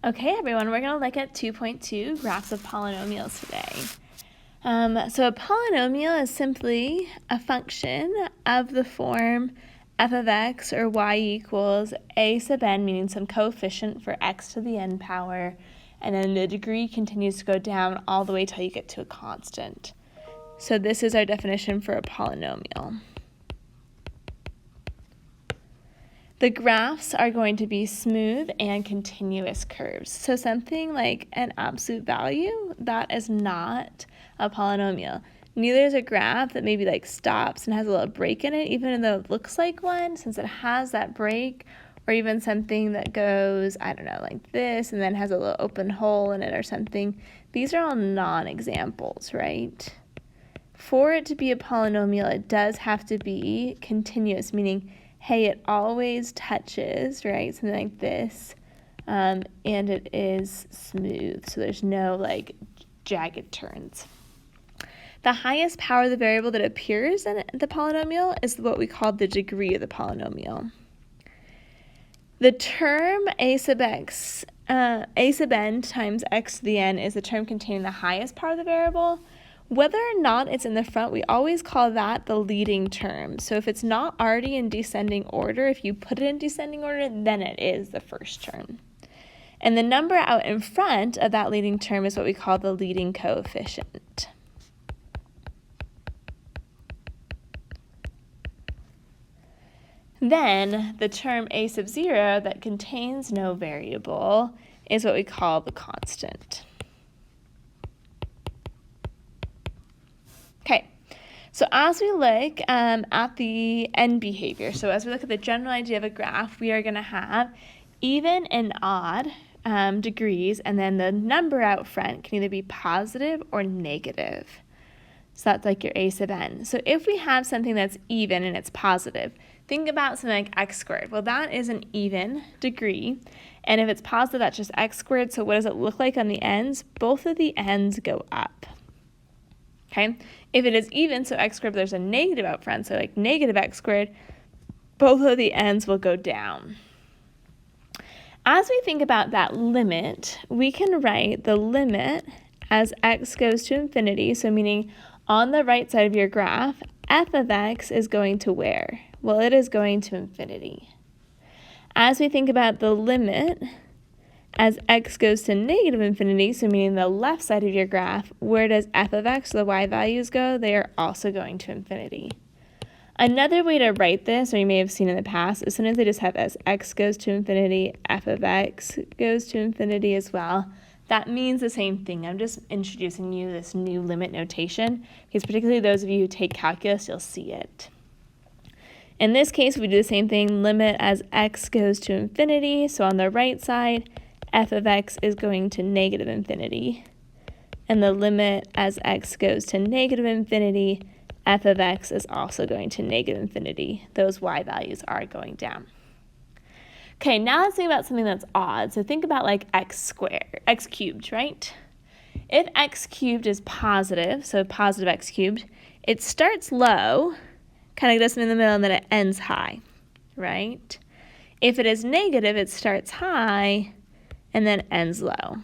Okay, everyone, we're going to look at 2.2 graphs of polynomials today. So a polynomial is simply a function of the form f of x or y equals a sub n, meaning some coefficient for x to the n power, and then the degree continues to go down all the way till you get to a constant. So this is our definition for a polynomial. The graphs are going to be smooth and continuous curves. So something like an absolute value, that is not a polynomial. Neither is a graph that maybe like stops and has a little break in it, even though it looks like one, since it has that break, or even something that goes, I don't know, like this, and then has a little open hole in it or something. These are all non-examples, right? For it to be a polynomial, it does have to be continuous, meaning hey, it always touches, right? Something like this, and it is smooth, so there's no like jagged turns. The highest power of the variable that appears in the polynomial is what we call the degree of the polynomial. The term a sub n times x to the n is the term containing the highest power of the variable. Whether or not it's in the front, we always call that the leading term. So if it's not already in descending order, if you put it in descending order, then it is the first term. And the number out in front of that leading term is what we call the leading coefficient. Then the term a sub 0 that contains no variable is what we call the constant. Okay, so as we look at the end behavior, so as we look at the general idea of a graph, we are going to have even and odd degrees, and then the number out front can either be positive or negative. So that's like your a sub n. So if we have something that's even and it's positive, think about something like x squared. Well, that is an even degree, and if it's positive, that's just x squared. So what does it look like on the ends? Both of the ends go up. Okay, if it is even, so x squared, there's a negative out front, so like negative x squared, both of the ends will go down. As we think about that limit, we can write the limit as x goes to infinity, so meaning on the right side of your graph, f of x is going to where? Well, it is going to infinity. As we think about the limit as x goes to negative infinity, so meaning the left side of your graph, where does f of x, the y values, go? They are also going to infinity. Another way to write this, or you may have seen in the past, is sometimes they just have as x goes to infinity, f of x goes to infinity as well. That means the same thing. I'm just introducing you this new limit notation, because particularly those of you who take calculus, you'll see it. In this case, we do the same thing, limit as x goes to infinity, so on the right side, f of x is going to negative infinity. And the limit as x goes to negative infinity, f of x is also going to negative infinity. Those y values are going down. Okay, now let's think about something that's odd. So think about like x cubed, right? If x cubed is positive, so positive x cubed, it starts low, kind of does something in the middle, and then it ends high, right? If it is negative, it starts high, and then ends low.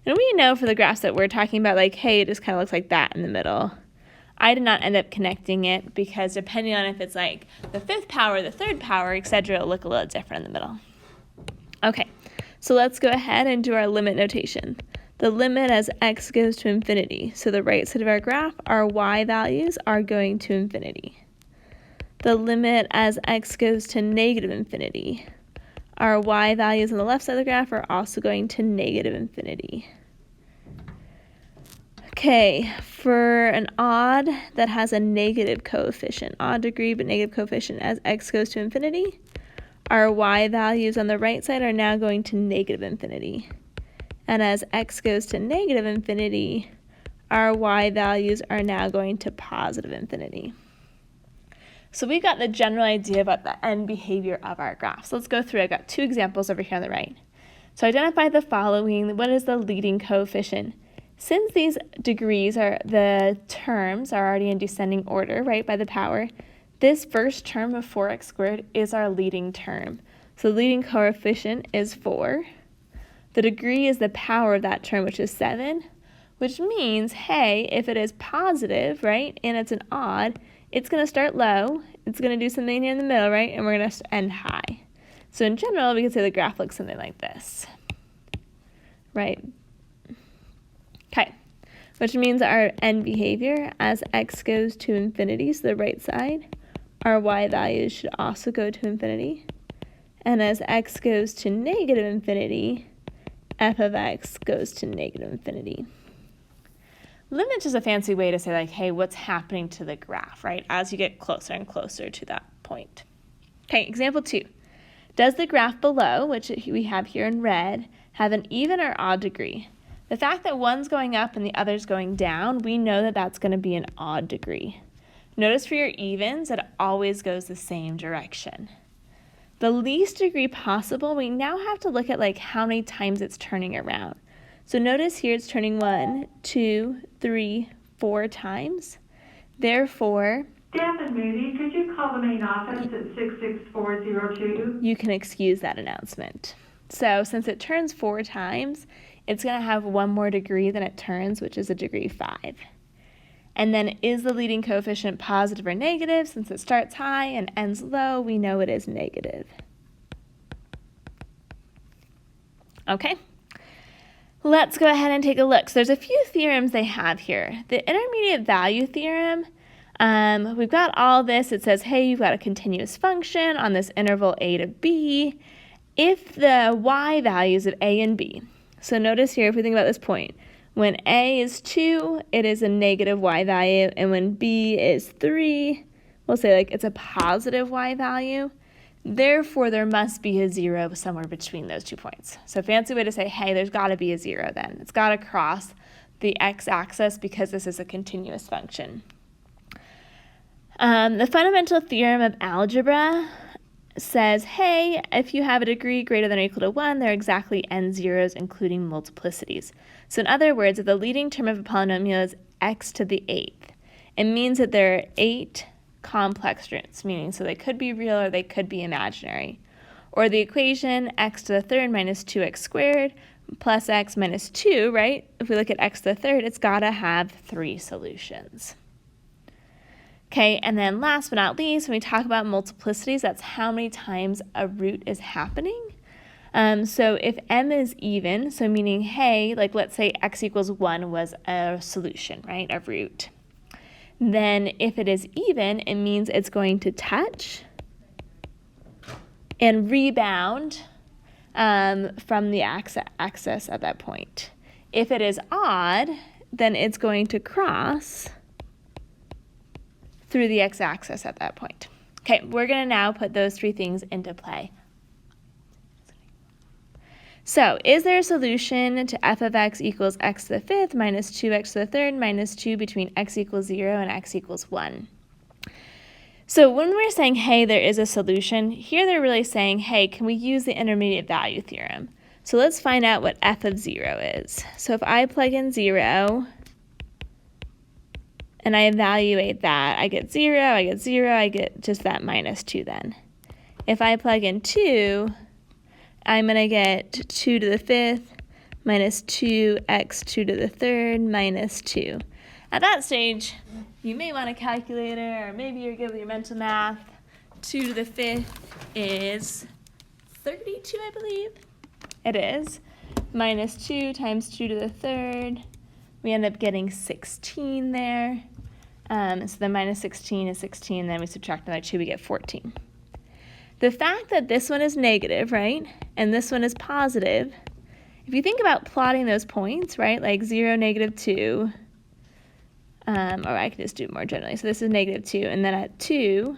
And we know for the graphs that we're talking about, like, hey, it just kind of looks like that in the middle. I did not end up connecting it because depending on if it's like the fifth power, the third power, etc., it'll look a little different in the middle. Okay, so let's go ahead and do our limit notation. The limit as x goes to infinity. So the right side of our graph, our y values are going to infinity. The limit as x goes to negative infinity. Our y values on the left side of the graph are also going to negative infinity. Okay, for an odd that has a negative coefficient, odd degree but negative coefficient as x goes to infinity, our y values on the right side are now going to negative infinity. And as x goes to negative infinity, our y values are now going to positive infinity. So we've got the general idea about the end behavior of our graph. So let's go through. I've got two examples over here on the right. So identify the following. What is the leading coefficient? Since these degrees are, the terms are already in descending order, right, by the power, this first term of 4x squared is our leading term. So the leading coefficient is 4. The degree is the power of that term, which is 7, which means, hey, if it is positive, right, and it's an odd, it's going to start low, it's going to do something here in the middle, right, and we're going to end high. So in general, we could say the graph looks something like this, right? Okay, which means our end behavior, as x goes to infinity, so the right side, our y values should also go to infinity. And as x goes to negative infinity, f of x goes to negative infinity. Limit is a fancy way to say, like, hey, what's happening to the graph, right, as you get closer and closer to that point. Okay, example 2. Does the graph below, which we have here in red, have an even or odd degree? The fact that one's going up and the other's going down, we know that that's going to be an odd degree. Notice for your evens, it always goes the same direction. The least degree possible, we now have to look at like how many times it's turning around. So notice here it's turning 1, 2, 3, 4 times. Therefore, Devin Moody, could you call the main office at 66402? You can excuse that announcement. So since it turns 4 times, it's going to have one more degree than it turns, which is a degree 5. And then is the leading coefficient positive or negative? Since it starts high and ends low, we know it is negative. Okay, let's go ahead and take a look. So there's a few theorems they have here. The intermediate value theorem, we've got all this. It says, hey, you've got a continuous function on this interval a to b if the y values of a and b. So notice here, if we think about this point, when a is 2, it is a negative y value, and when b is 3, we'll say like it's a positive y value. Therefore, there must be a 0 somewhere between those 2 points. So fancy way to say, hey, there's got to be a 0 then. It's got to cross the x-axis because this is a continuous function. The fundamental theorem of algebra says, hey, if you have a degree greater than or equal to 1, there are exactly n zeros, including multiplicities. So in other words, if the leading term of a polynomial is x to the 8th, it means that there are 8 complex roots, meaning so they could be real or they could be imaginary. Or the equation x to the 3rd minus 2x squared plus x minus 2, right? If we look at x to the 3rd, it's got to have 3 solutions. Okay, and then last but not least, when we talk about multiplicities, that's how many times a root is happening. So if m is even, so meaning, hey, like let's say x equals 1 was a solution, right, a root. Then if it is even, it means it's going to touch and rebound from the axis at that point. If it is odd, then it's going to cross through the x-axis at that point. Okay, we're going to now put those 3 things into play. So, is there a solution to f of x equals x to the 5th minus 2x to the 3rd minus 2 between x equals 0 and x equals 1? So when we're saying, hey, there is a solution, here they're really saying, hey, can we use the intermediate value theorem? So let's find out what f of 0 is. So if I plug in 0, and I evaluate that, I get 0, I get just that minus 2 then. If I plug in 2, I'm going to get 2 to the 5th minus 2x 2 to the 3rd minus 2. At that stage, you may want a calculator, or maybe you're good with your mental math. 2 to the 5th is 32, I believe. It is. Minus 2 times 2 to the 3rd. We end up getting 16 there. So then minus 16 is 16, then we subtract another 2, we get 14. The fact that this one is negative, right, and this one is positive, if you think about plotting those points, right, like 0, negative 2, or I could just do it more generally. So this is negative 2, and then at 2,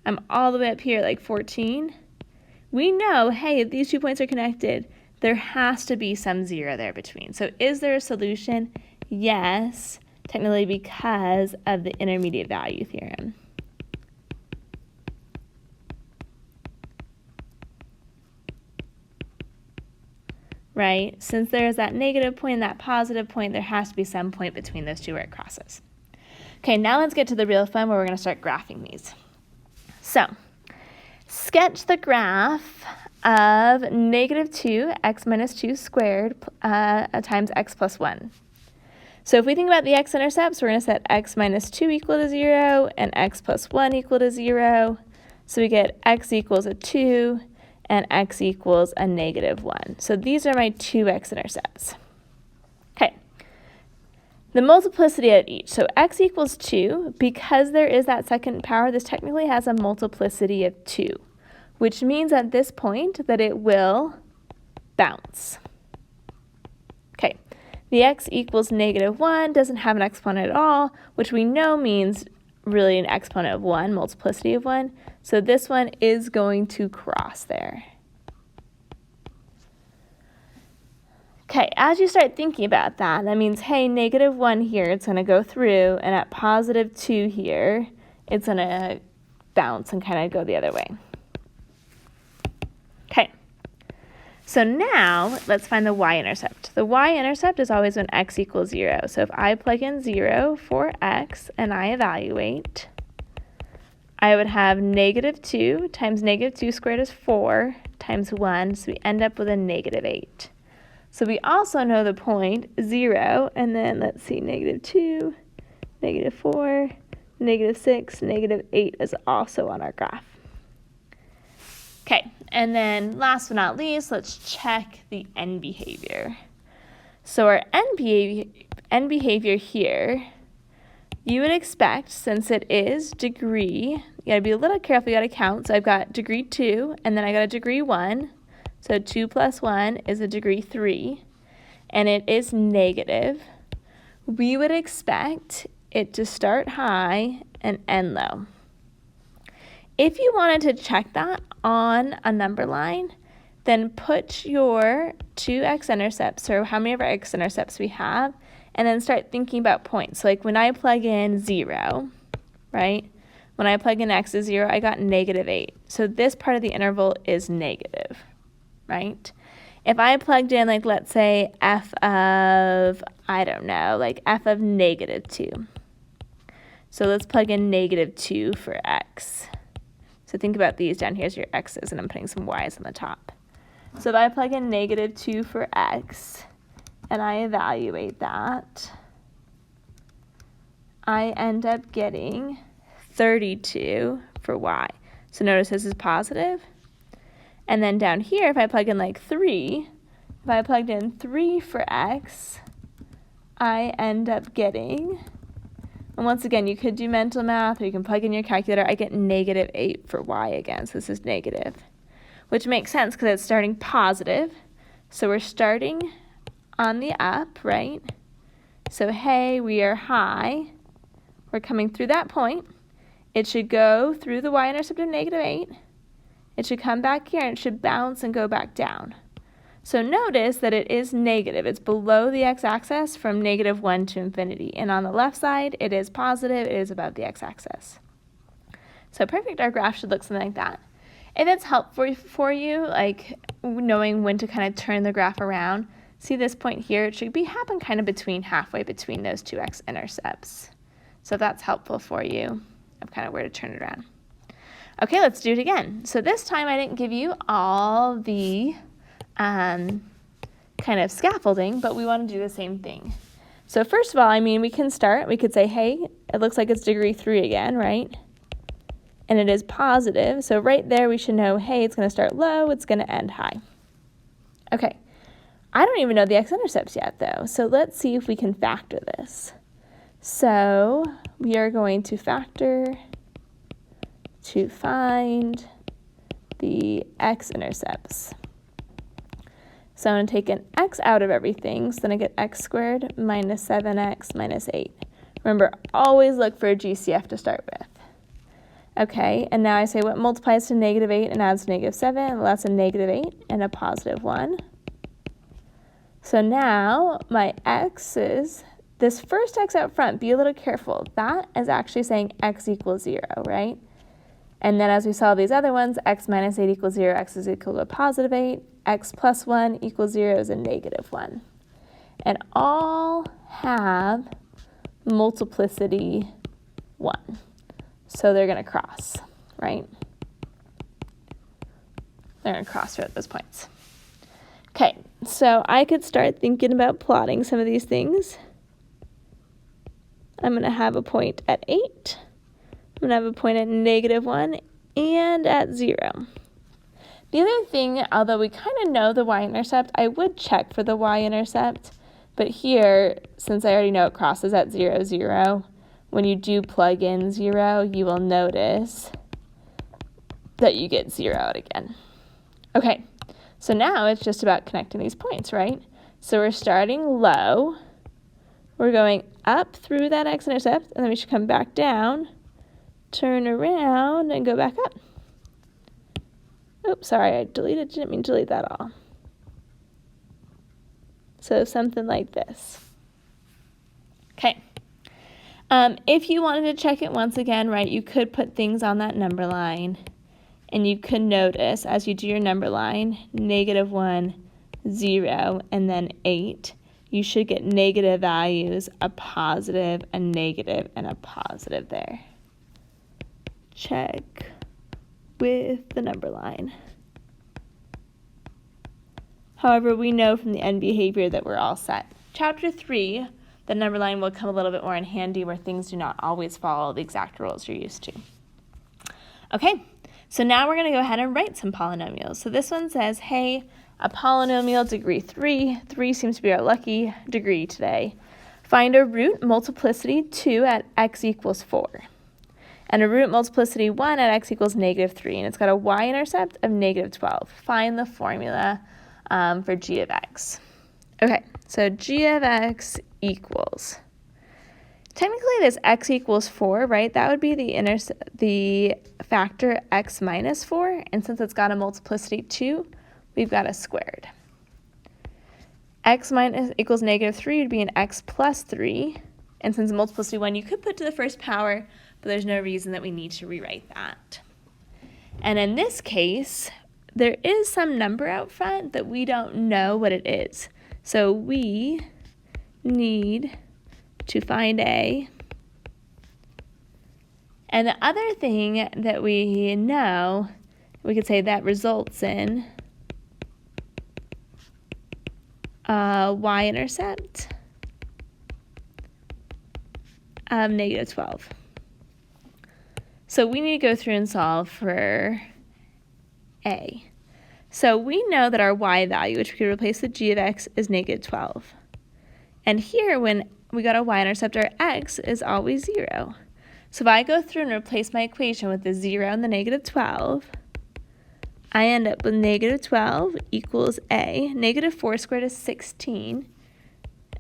I'm all the way up here, like 14. We know, hey, if these 2 points are connected, there has to be some 0 there between. So is there a solution? Yes, technically because of the intermediate value theorem. Right? Since there's that negative point and that positive point, there has to be some point between those 2 where it crosses. Okay, now let's get to the real fun where we're going to start graphing these. So, sketch the graph of negative 2, x minus 2 squared times x plus 1. So if we think about the x-intercepts, we're going to set x minus 2 equal to 0 and x plus 1 equal to 0. So we get x equals a 2 and x equals a negative 1. So these are my two x-intercepts. Okay. The multiplicity of each. So x equals 2. Because there is that second power, this technically has a multiplicity of 2, which means at this point that it will bounce. Okay. The x equals negative 1 doesn't have an exponent at all, which we know means really an exponent of 1, multiplicity of 1. So this one is going to cross there. Okay, as you start thinking about that, that means, hey, negative 1 here, it's going to go through, and at positive 2 here, it's going to bounce and kind of go the other way. Okay. So now, let's find the y-intercept. The y-intercept is always when x equals 0. So if I plug in 0 for x and I evaluate, I would have negative 2 times negative 2 squared is 4 times 1, so we end up with a negative 8. So we also know the point 0, and then let's see, negative 2, negative 4, negative 6, negative 8 is also on our graph. Okay, and then last but not least, let's check the end behavior. So our end behavior here, you would expect, since it is degree, you gotta be a little careful, you gotta count. So I've got degree 2, and then I got a degree 1. So 2 plus 1 is a degree 3, and it is negative. We would expect it to start high and end low. If you wanted to check that on a number line, then put your two x-intercepts, or how many of our x-intercepts we have, and then start thinking about points. So like when I plug in 0, right? When I plug in x is 0, I got negative 8. So this part of the interval is negative, right? If I plugged in, like, let's say f of, I don't know, like f of negative 2. So let's plug in negative 2 for x. So think about these down here as your x's, and I'm putting some y's on the top. So if I plug in negative 2 for x, and I evaluate that, I end up getting 32 for y. So notice this is positive. And then down here, if I plug in like 3, if I plugged in 3 for x, I end up getting, and once again, you could do mental math, or you can plug in your calculator, I get negative 8 for y again, so this is negative, which makes sense because it's starting positive. So we're starting on the up, right? So hey, we are high. We're coming through that point. It should go through the y-intercept of negative 8. It should come back here, and it should bounce and go back down. So notice that it is negative. It's below the x-axis from negative 1 to infinity. And on the left side, it is positive. It is above the x-axis. So perfect, our graph should look something like that. If it's helpful for you, like knowing when to kind of turn the graph around, see this point here, it should happen kind of halfway between those two x-intercepts. So if that's helpful for you of kind of where to turn it around. Okay, let's do it again. So this time I didn't give you all the kind of scaffolding, but we want to do the same thing. So first of all, I mean, we can say, hey, it looks like it's degree 3 again, right? And it is positive. So right there we should know, hey, it's going to start low, it's going to end high. Okay, I don't even know the x-intercepts yet, though. So let's see if we can factor this. So we are going to factor to find the x-intercepts. So I'm going to take an x out of everything, so then I get x squared minus 7x minus 8. Remember, always look for a GCF to start with. Okay, and now I say what multiplies to negative 8 and adds to negative 7? Well, that's a negative 8 and a positive 1. So now my x's, this first x out front, be a little careful. That is actually saying x equals 0, right? And then as we saw these other ones, x minus 8 equals 0, x is equal to a positive 8, x plus 1 equals 0 is a negative 1. And all have multiplicity 1. So they're going to cross, right? They're going to cross through at those points. Okay, so I could start thinking about plotting some of these things. I'm going to have a point at 8. I'm going to have a point at -1 and at 0. The other thing, although we kind of know the y-intercept, I would check for the y-intercept. But here, since I already know it crosses at 0, 0, when you do plug in 0, you will notice that you get 0 out again. Okay, so now it's just about connecting these points, right? So we're starting low. We're going up through that x-intercept, and then we should come back down, turn around, and go back up. Oops, sorry, I didn't mean to delete that all. So something like this. Okay. If you wanted to check it once again, right, you could put things on that number line, and you could notice as you do your number line, -1, 0, and then 8, you should get negative values, a positive, a negative, and a positive there. Check with the number line. However, we know from the end behavior that we're all set. Chapter 3, the number line will come a little bit more in handy where things do not always follow the exact rules you're used to. Okay, so now we're going to go ahead and write some polynomials. So this one says, hey, a polynomial degree 3. 3 seems to be our lucky degree today. Find a root multiplicity 2 at x equals 4. And a root multiplicity 1 at x equals -3. And it's got a y-intercept of -12. Find the formula for g of x. Okay, so g of x equals, technically this x equals 4, right? That would be the factor x minus 4, and since it's got a multiplicity 2, we've got a squared. X minus equals -3 would be an x plus 3, and since multiplicity 1 you could put to the first power, but there's no reason that we need to rewrite that. And in this case, there is some number out front that we don't know what it is. So we need to find a. And the other thing that we know, we could say that results in a y-intercept of -12. So we need to go through and solve for a. So we know that our y value, which we could replace with g of x, is -12. And here, when we got a y-intercept, our x is always 0. So if I go through and replace my equation with the 0 and the -12, I end up with -12 equals a. -4 squared is 16.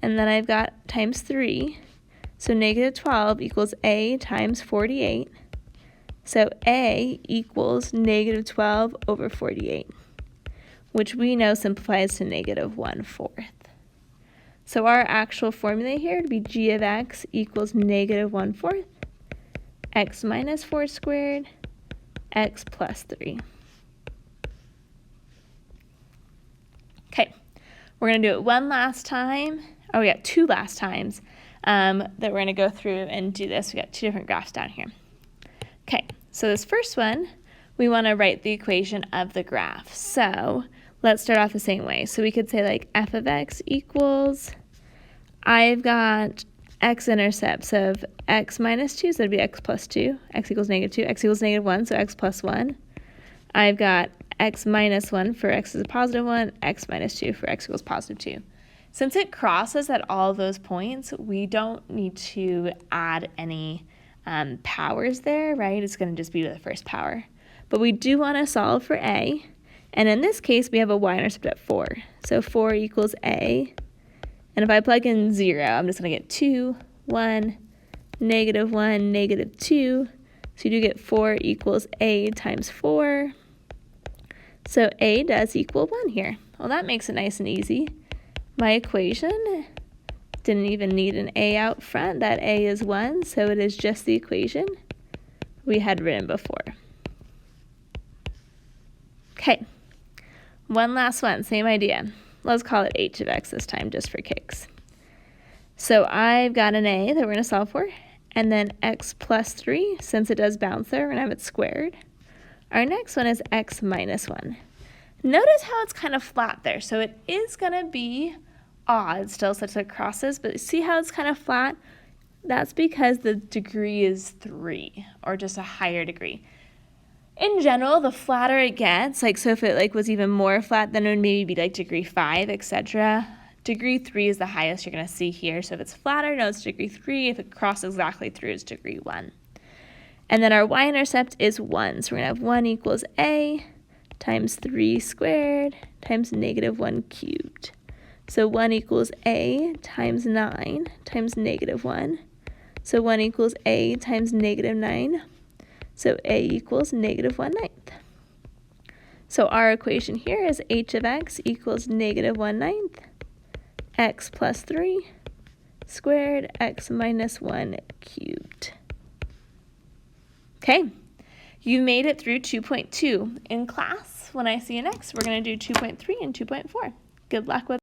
And then I've got times 3. So -12 equals a times 48. So a equals -12 over 48, which we know simplifies to -1/4. So our actual formula here would be g of x equals -1/4, x minus 4 squared, x plus 3. Okay, we're going to do it one last time. Oh, we got 2 last times that we're going to go through and do this. We got 2 different graphs down here. Okay, so this first one, we want to write the equation of the graph. So let's start off the same way. So we could say like f of x equals, I've got x-intercepts of x minus 2, so that'd be x plus 2, x equals -2, x equals -1, so x plus 1. I've got x minus 1 for x is a positive 1, x minus 2 for x equals positive 2. Since it crosses at all those points, we don't need to add any powers there, right? It's going to just be to the first power. But we do want to solve for a, and in this case, we have a y-intercept at 4. So 4 equals a, and if I plug in 0, I'm just going to get 2, 1, -1, -2. So you do get 4 equals a times 4. So a does equal 1 here. Well, that makes it nice and easy. My equation didn't even need an a out front. That a is 1, so it is just the equation we had written before. Okay, one last one, same idea. Let's call it h of x this time, just for kicks. So I've got an a that we're going to solve for, and then x plus 3, since it does bounce there, we're going to have it squared. Our next one is x minus 1. Notice how it's kind of flat there. So it is going to be odd still, such that it crosses, but see how it's kind of flat? That's because the degree is 3, or just a higher degree. In general, the flatter it gets, like so if it like was even more flat, then it would maybe be like degree 5, etc. Degree 3 is the highest you're going to see here. So if it's flatter, no, it's degree 3. If it crosses exactly through, it's degree 1. And then our y-intercept is 1. So we're going to have 1 equals a times 3 squared times negative 1 cubed. So 1 equals a times 9 times negative 1. So 1 equals a times negative 9. So a equals negative 1/9. So our equation here is h of x equals negative 1/9 x plus 3 squared x minus 1 cubed. Okay, you made it through 2.2. In class, when I see you next, we're going to do 2.3 and 2.4. Good luck with